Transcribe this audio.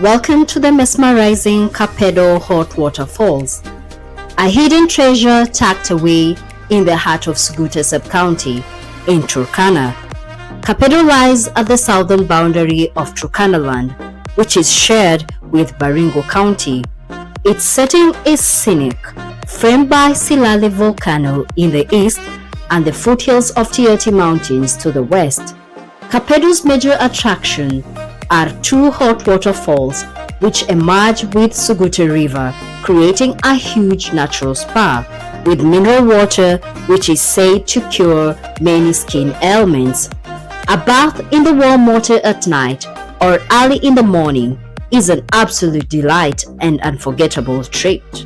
Welcome to the mesmerizing Kapedo hot waterfalls, a hidden treasure tucked away in the heart of Suguta sub-county in Turkana. Kapedo lies at the southern boundary of Turkana land, which is shared with Baringo County. Its setting is scenic, framed by Silale volcano in the east and the foothills of Tioti Mountains to the west. Kapedo's major attraction are two hot waterfalls which emerge with Suguta River, creating a huge natural spa with mineral water which is said to cure many skin ailments. A bath in the warm water at night or early in the morning is an absolute delight and unforgettable treat.